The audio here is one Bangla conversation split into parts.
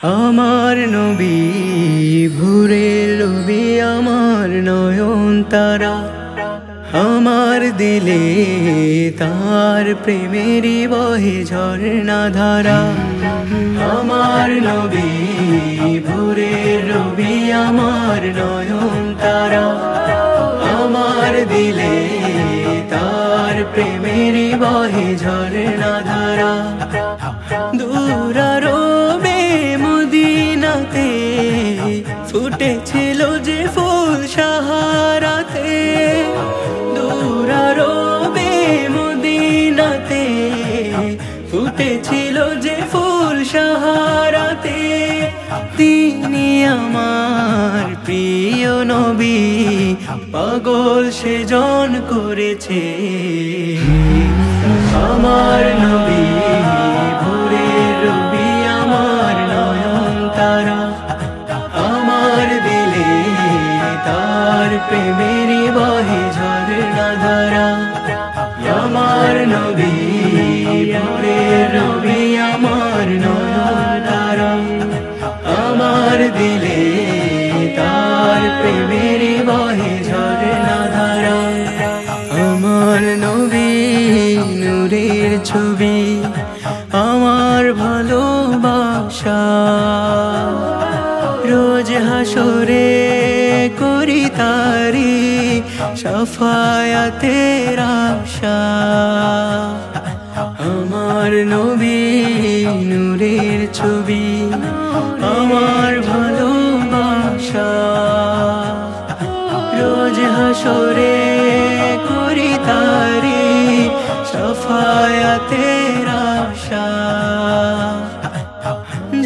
আমার নবী ভোরের রবি, আমার নয়ন তারা, আমার দিলে তার প্রেমেরই বহে ঝর্ণা ধারা। আমার নবী ভোরের রবি, আমার নয়ন তারা, আমার দিলে তার প্রেমেরই বহে ঝর্ণা ধারা। দূরারবে মদিনাতে ফুটেছিল যে ফুল সাহারাতে, দূরারবে মদিনাতে ফুটেছিল যে ফুল সাহারাতে। তিনি আমার প্রিয় নবী, পাগল সেজন করেছে। আমার নবী ভোরের রবি, আমার নয়ন তারা, আমার দিলে তার প্রেমেরই বহে ঝর্ণা ধারা। আমার নবী ভোরের রবি, আমার নয়ন তারা, আমার দিলে তার প্রেমেরই বহে ঝর্ণা ধারা। আমার নবী নূরের ছবি, আমার ভালোবাসা, রোজ হাসরে করি তারি শাফায়াতের আশা। আমার নবী নূরের ছবি, আমার ভালোবাসা, রোজ হাসরে করি তারি শাফায়াতের আশা।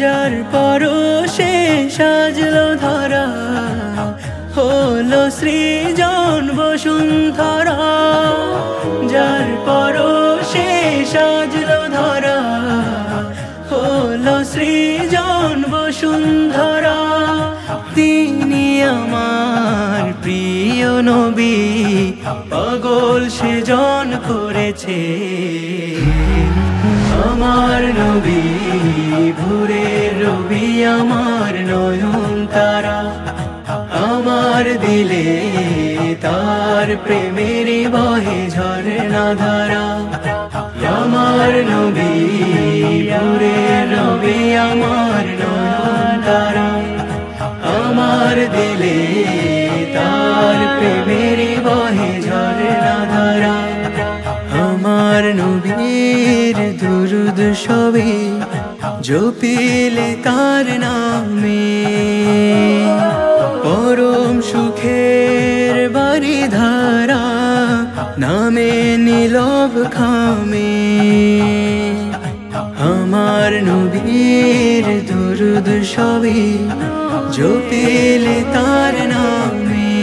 যার পরশে সাজলো ধরা, হলো সৃজন বসুন্ধরা। যার পরশে সাজলো ধরা, হলো সৃজন বসুন্ধরা। তিনি আমার প্রিয় নবী, পাগল সেজন করেছে। আমার নবী ভোরের রবি, আমার নয়ন তারা, আমার দিলে তার প্রেমেরই বহে ঝর্ণা ধারা। আমার নবী ভোরের রবি, আমার নয়ন তারা, আমার দিলে তার প্রেমেরই বহে ঝর্ণা ধারা। আমার নবীর দুরুদ সবে জপিলে তার নামে, পরম সুখের বাড়ি ধারা নামে নীলব খামে। আমার নবীর দুরুদ সবে জপিলে তার নামে,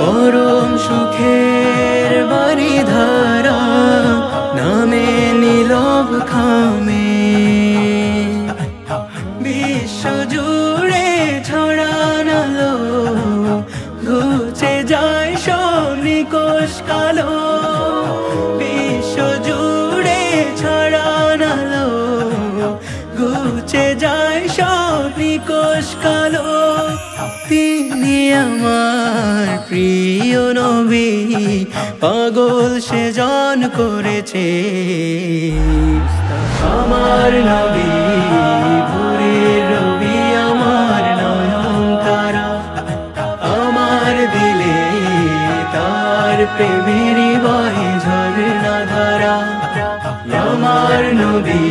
পরম সুখের বাড়ি ধারা নামে নীলব খামে। বিশ্ব জুড়ে ছড়ানো ঘুচে যায় নিকোষ কালো, বিশ্ব জুড়ে ছড়ানো ঘুচে যায় নিকোষ কালো। তিনি আমার প্রিয় নবী, পাগল সেজন করেছে। আমার নবী ভোরের রবি, আমার নয়ন তারা, আমার দিলে তার প্রেমেরই বহে ঝর্ণা ধারা। আমার নবী